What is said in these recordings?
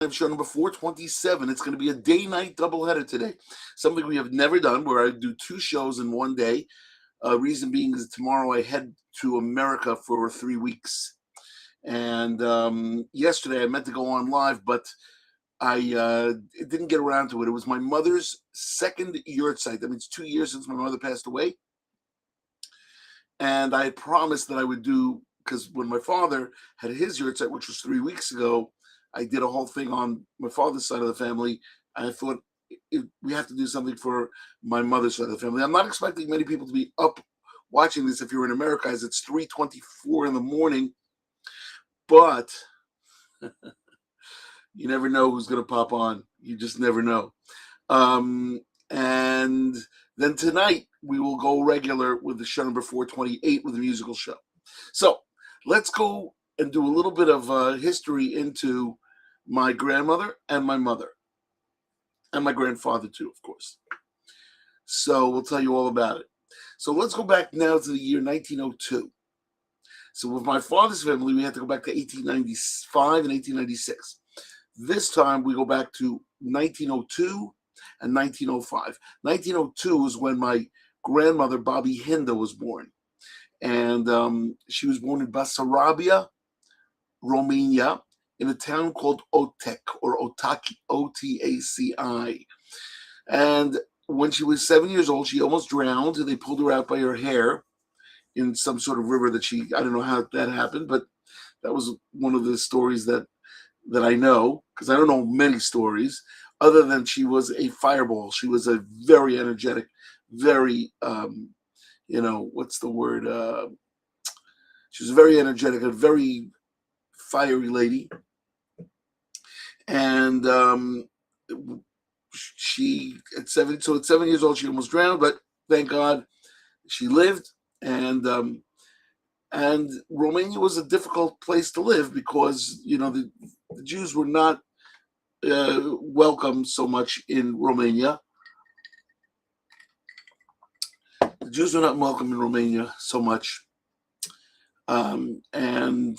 Show number 427. It's going to be a day-night doubleheader today. Something we have never done, where I do two shows in one day. Reason being is tomorrow I head to America for 3 weeks. And yesterday I meant to go on live, but I didn't get around to it. It was my mother's second Yorzeit. That means 2 years since my mother passed away. And I had promised that I would do, because when my father had his Yorzeit, which was 3 weeks ago, I did a whole thing on my father's side of the family. And I thought we have to do something for my mother's side of the family. I'm not expecting many people to be up watching this if you're in America, as it's 3:24 in the morning. But you never know who's going to pop on. You just never know. And then tonight, we will go regular with the show number 428 with the musical show. So let's go and do a little bit of history into my grandmother and my mother. And my grandfather, too, of course. So we'll tell you all about it. So let's go back now to the year 1902. So with my father's family, we had to go back to 1895 and 1896. This time we go back to 1902 and 1905. 1902 is when my grandmother, Bobby Hinda, was born. And she was born in Basarabia, Romania, in a town called Otek, or Otaki, Otaci. And when she was 7 years old, she almost drowned. They pulled her out by her hair in some sort of river that I don't know how that happened, but that was one of the stories that I know, because I don't know many stories, other than she was a fireball. She was a very energetic, very, what's the word? She was very energetic, a very fiery lady. And she, at 7 years old, she almost drowned, but thank God she lived. And Romania was a difficult place to live because, the Jews were not welcome so much in Romania. The Jews were not welcome in Romania so much. And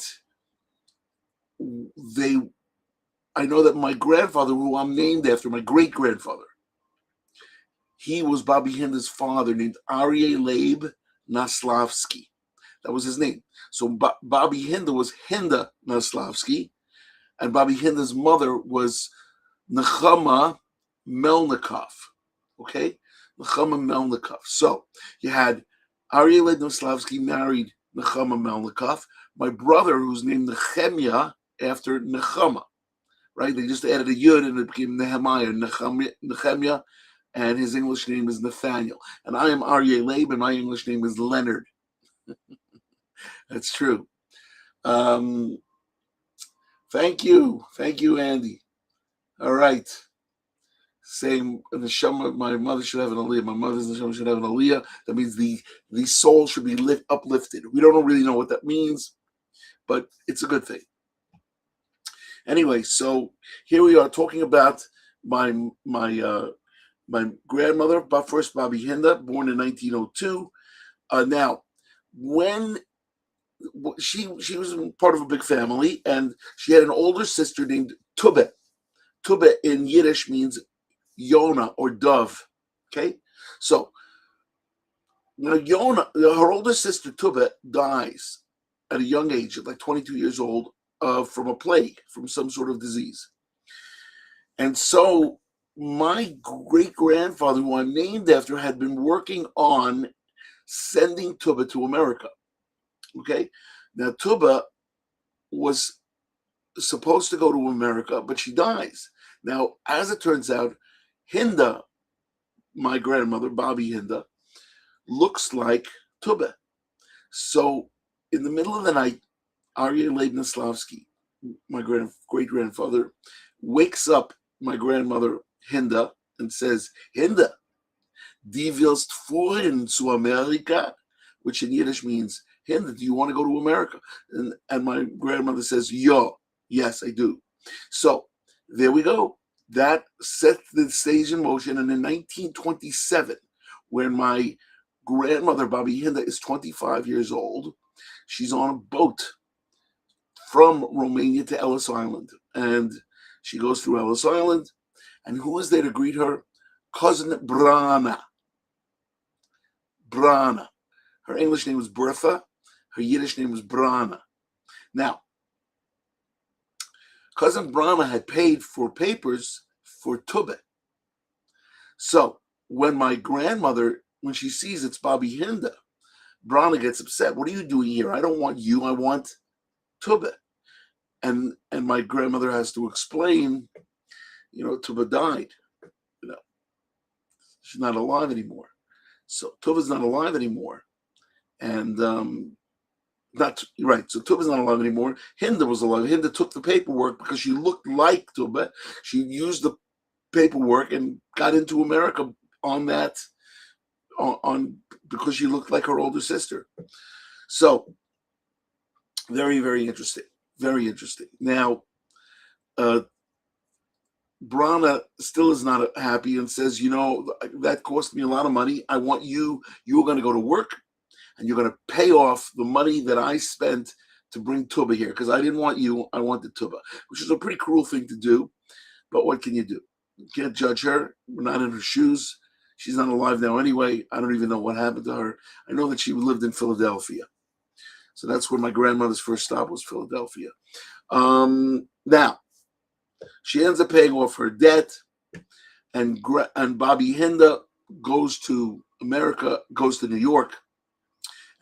I know that my grandfather, who I'm named after, my great-grandfather, he was Bobby Hinda's father, named Aryeh Leib Naslavsky. That was his name. So Bobby Hinda was Hinda Naslavsky, and Bobby Hinda's mother was Nechama Melnikov. Okay? Nechama Melnikov. So you had Aryeh Leib Naslavsky married Nechama Melnikov. My brother, who's named Nehemiah after Nechama, right? They just added a yud and it became Nehemiah, Nehemiah, and his English name is Nathaniel. And I am Aryeh Leib, and my English name is Leonard. That's true. Thank you, Andy. All right. Saying the neshama, my mother should have an aliyah. My mother's neshama should have an aliyah. That means the soul should be uplifted. We don't really know what that means, but it's a good thing. Anyway, so here we are talking about my grandmother, but first Bobby Hinda, born in 1902. Now, when she was part of a big family, and she had an older sister named Toby. Toby in Yiddish means Yonah or dove. Okay, so now Yonah, her older sister Toby, dies at a young age, at like 22 years old, from a plague, from some sort of disease. And so my great-grandfather, who I'm named after, had been working on sending Toby to America. Okay? Now, Toby was supposed to go to America, but she dies. Now, as it turns out, Hinda, my grandmother, Bobby Hinda, looks like Toby. So, in the middle of the night, Aryeh Leib Naslavsky, my great-grandfather, wakes up my grandmother, Hinda, and says, Hinda, die willst fuhren zu Amerika? Which in Yiddish means, Hinda, do you want to go to America? And my grandmother says, yes, I do. So there we go. That set the stage in motion. And in 1927, when my grandmother, Bobby Hinda, is 25 years old, she's on a boat from Romania to Ellis Island. And She goes through Ellis Island, and who is there to greet her? Cousin Brana. Brana. Her English name was Bertha. Her Yiddish name was Brana. Now, Cousin Brana had paid for papers for Toby. So when my grandmother, when she sees it's Bobby Hinda, Brana gets upset. What are you doing here? I don't want you. I want Toby. And my grandmother has to explain, Toby died. She's not alive anymore. So Toby's not alive anymore. And not right. So Toby's not alive anymore. Hinda was alive. Hinda took the paperwork because she looked like Toby. She used the paperwork and got into America on that, on because she looked like her older sister. So very, very interesting. Very interesting. Now, Brana still is not happy and says, that cost me a lot of money. I want you're going to go to work and you're going to pay off the money that I spent to bring Tuba here, because I didn't want you, I wanted Tuba, which is a pretty cruel thing to do. But what can you do? You can't judge her. We're not in her shoes. She's not alive now anyway. I don't even know what happened to her. I know that she lived in Philadelphia. So that's where my grandmother's first stop was, Philadelphia. Now, she ends up paying off her debt, and Bobby Hinda goes to America, goes to New York,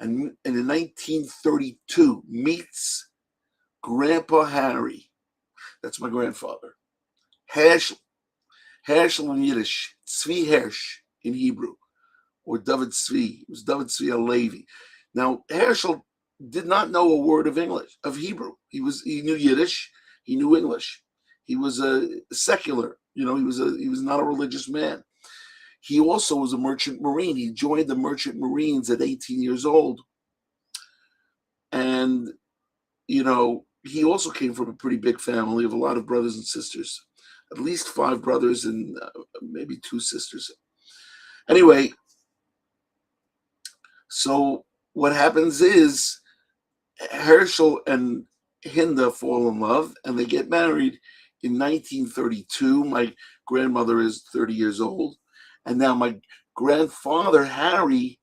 and in 1932 meets Grandpa Harry. That's my grandfather. Herschel in Yiddish, Tzvi Hersh in Hebrew, or David Tzvi. It was David Tzvi Alevi. Now, Herschel did not know a word of Hebrew. He knew Yiddish, he knew English. He was a secular, he was not a religious man. He also was a merchant marine. He joined the merchant marines at 18 years old. And, he also came from a pretty big family of a lot of brothers and sisters, at least 5 brothers and maybe 2 sisters. Anyway, so what happens is Herschel and Hinda fall in love and they get married in 1932. My grandmother is 30 years old. And now my grandfather, Harry,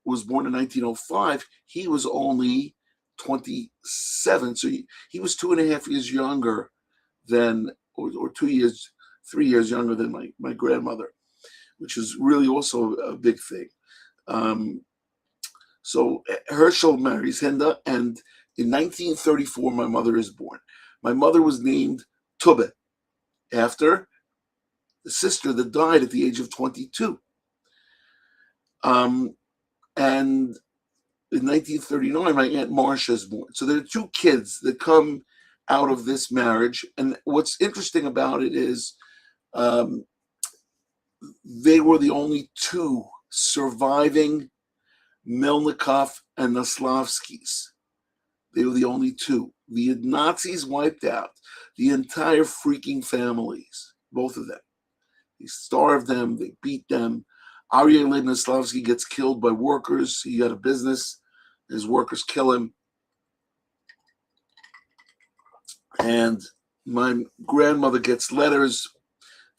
was born in 1905. He was only 27. So he was 2.5 years younger than, or 2 years, 3 years younger than my grandmother, which is really also a big thing. So Herschel marries Hinda, and in 1934, my mother is born. My mother was named Toby, after the sister that died at the age of 22. And in 1939, my Aunt Marcia is born. So there are 2 kids that come out of this marriage. And what's interesting about it is they were the only 2 surviving Melnikov and Naslavskis. They were the only 2. The Nazis wiped out the entire freaking families, both of them. They starved them, they beat them. Aryeh Leib Naslavsky gets killed by workers. He had a business. His workers kill him. And my grandmother gets letters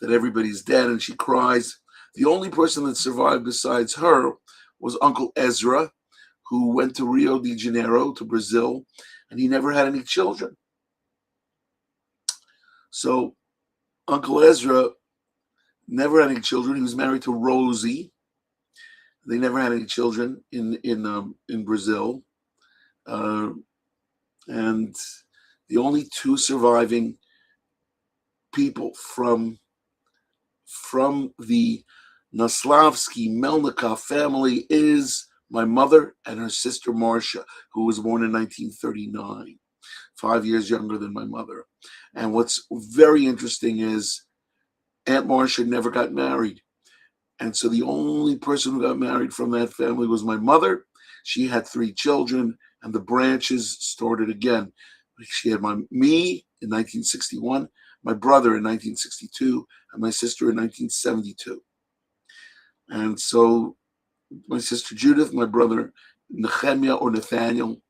that everybody's dead, and she cries. The only person that survived besides her was Uncle Ezra, who went to Rio de Janeiro, to Brazil, and he never had any children. So Uncle Ezra never had any children. He was married to Rosie. They never had any children in Brazil. And the only 2 surviving people from the Naslavsky Melnikov family is my mother and her sister Marcia, who was born in 1939, 5 years younger than my mother. And what's very interesting is Aunt Marcia never got married. And so the only person who got married from that family was my mother. She had 3 children, and the branches started again. She had me in 1961, my brother in 1962, and my sister in 1972. And so my sister Judith, my brother Nehemiah or Nathaniel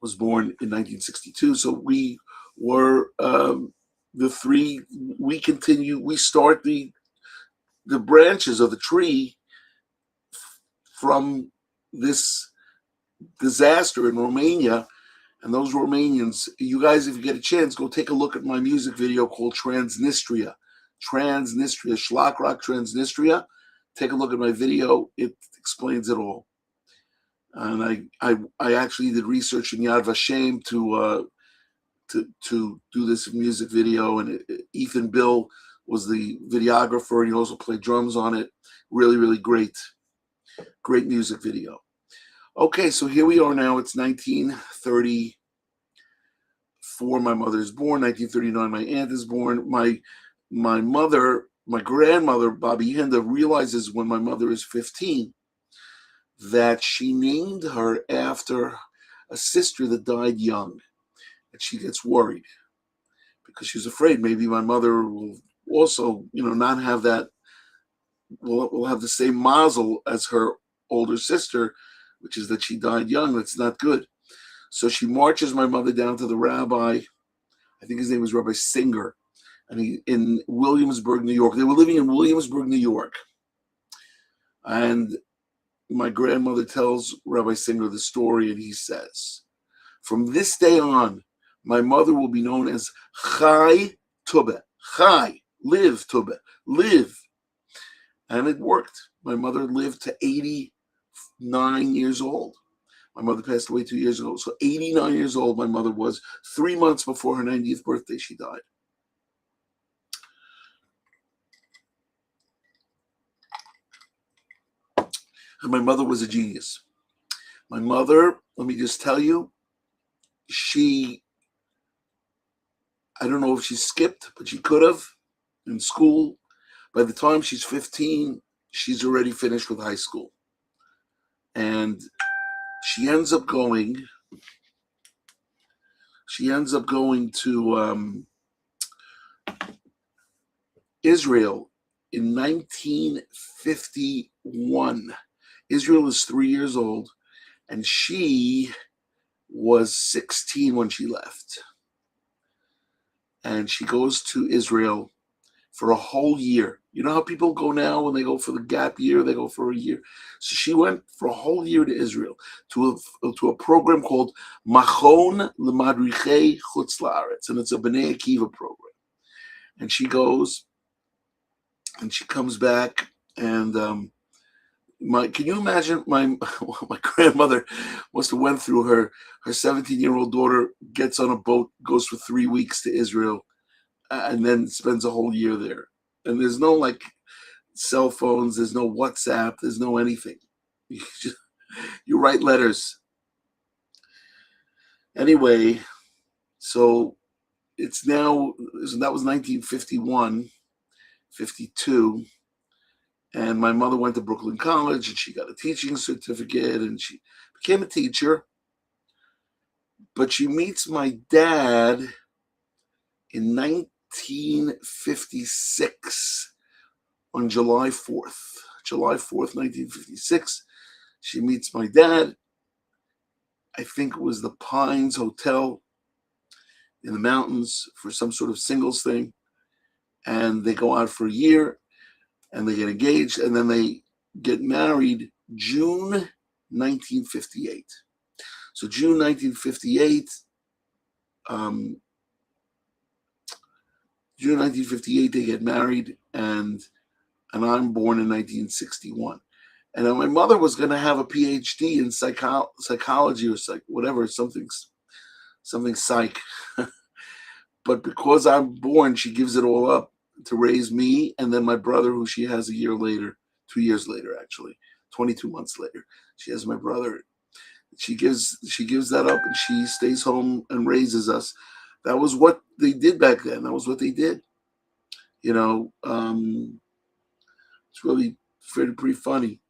was born in 1962. So we were the three. We start the branches of the tree from this disaster in Romania. And those Romanians, you guys, if you get a chance, go take a look at my music video called Transnistria. Transnistria, Schlock Rock Transnistria. Take a look at my video. It explains it all. And I actually did research in Yad Vashem to do this music video. And Ethan Bill was the videographer, and he also played drums on it. Really, really great music video. Okay, so here we are now. It's 1934. My mother is born. 1939. My aunt is born. My grandmother, Bobby Hinda, realizes when my mother is 15 that she named her after a sister that died young, and she gets worried because she's afraid maybe my mother will also, not have that. Will have the same mazel as her older sister, which is that she died young. That's not good. So she marches my mother down to the rabbi. I think his name was Rabbi Singer, and he in Williamsburg, New York. They were living in Williamsburg, New York. And my grandmother tells Rabbi Singer the story, and he says, from this day on, my mother will be known as Chai Toby. Chai, live, Toby, live. And it worked. My mother lived to 89 years old. My mother passed away 2 years ago. So 89 years old my mother was. 3 months before her 90th birthday, she died. And my mother was a genius. My mother, let me just tell you, I don't know if she skipped, but she could have in school. By the time she's 15, she's already finished with high school. And she ends up going to Israel in 1951. Israel is 3 years old, and she was 16 when she left. And she goes to Israel for a whole year. You know how people go now when they go for the gap year, they go for a year. So she went for a whole year to Israel to a program called Machon L'Madrichei Chutz La'aretz, and it's a Bnei Akiva program. And she goes, and she comes back, and can you imagine my grandmother must have went through her 17-year-old daughter gets on a boat, goes for 3 weeks to Israel, and then spends a whole year there. And there's no cell phones, there's no WhatsApp, there's no anything. You write letters. Anyway, so it's now, that was 1951, 52. And my mother went to Brooklyn College, and she got a teaching certificate, and she became a teacher. But she meets my dad in 1956 on July 4th. July 4th, 1956. She meets my dad. I think it was the Pines Hotel in the mountains for some sort of singles thing. And they go out for a year, and they get engaged, and then they get married June 1958. So June 1958, they get married, and I'm born in 1961. And my mother was going to have a PhD in psychology or whatever, something psych. But because I'm born, she gives it all up to raise me and then my brother, who she has a year later, 2 years later, actually, 22 months later. She has my brother. She gives that up, and she stays home and raises us. That was what they did back then. That was what they did. It's really pretty funny.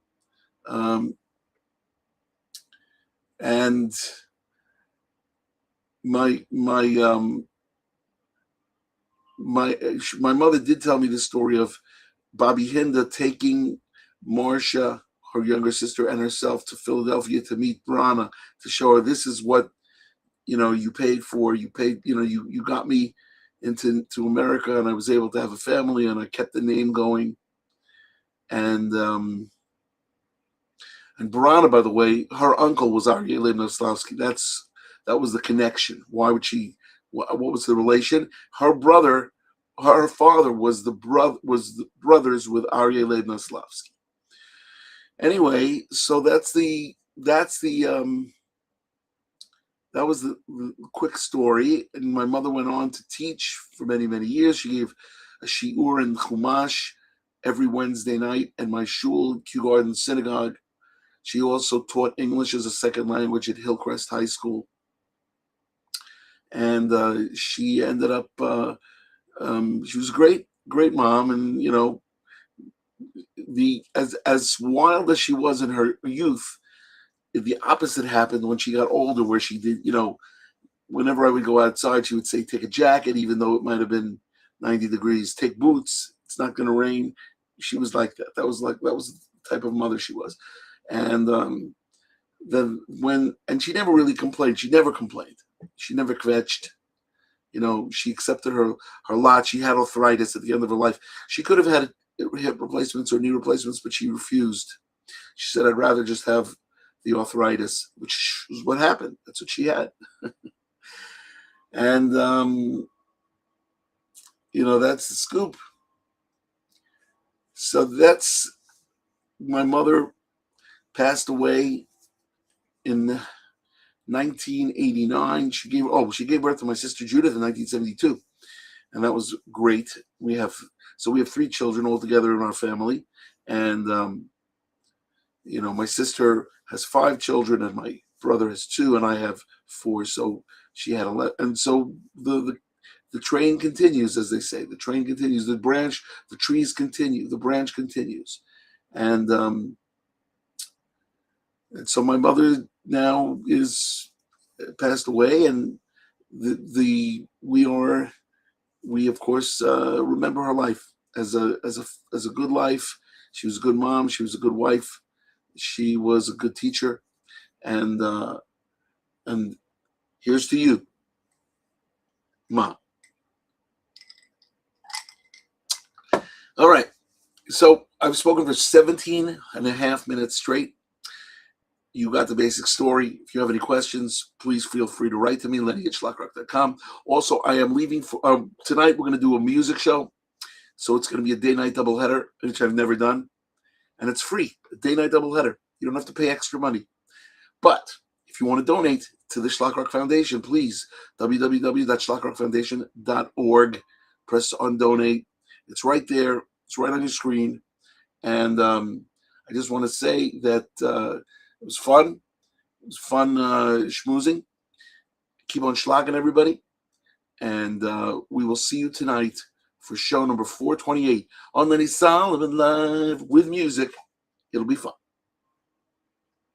And my mother did tell me the story of Bobby Hinda taking Marcia, her younger sister, and herself to Philadelphia to meet Brana, to show her this is what you paid, you got me to America, and I was able to have a family, and I kept the name going. And Barana, by the way, her uncle was Aryeh Noslavsky. That was the connection. Why would she? What was the relation? Her father was the brothers with Aryeh Noslavsky. Anyway, so that was the quick story. And my mother went on to teach for many, many years. She gave a shiur in Chumash every Wednesday night at my shul, Kew Garden Synagogue. She also taught English as a second language at Hillcrest High School. And she ended up, she was a great, great mom. And, as wild as she was in her youth, the opposite happened when she got older, where she did, whenever I would go outside, she would say, take a jacket, even though it might have been 90 degrees, take boots, it's not going to rain. She was like that. That was the type of mother she was. And she never really complained. She never complained. She never kvetched. She accepted her lot. She had arthritis at the end of her life. She could have had hip replacements or knee replacements, but she refused. She said, I'd rather just have the arthritis, which was what happened. That's what she had. And, that's the scoop. So my mother passed away in 1989. She gave birth to my sister Judith in 1972. And that was great. We have 3 children altogether in our family. And, my sister has 5 children, and my brother has 2, and I have 4. So she had 11. And so the train continues, as they say. The train continues. The trees continue. The branch continues. And so my mother now is passed away, and we of course remember her life as a good life. She was a good mom. She was a good wife. She was a good teacher, and here's to you, Ma. All right. So I've spoken for 17 and a half minutes straight. You got the basic story. If you have any questions, please feel free to write to me, lenny@shlockrock.com. Also, I am leaving for tonight. We're going to do a music show. So it's going to be a day-night doubleheader, which I've never done. And it's free, a day-night doubleheader. You don't have to pay extra money. But if you want to donate to the Shlock Foundation, please, www.shlockrockfoundation.org. Press on donate. It's right there. It's right on your screen. And I just want to say that it was fun. It was fun schmoozing. Keep on schlocking, everybody. And we will see you tonight for show number 428 on Lenny Sullivan Live with music. It'll be fun.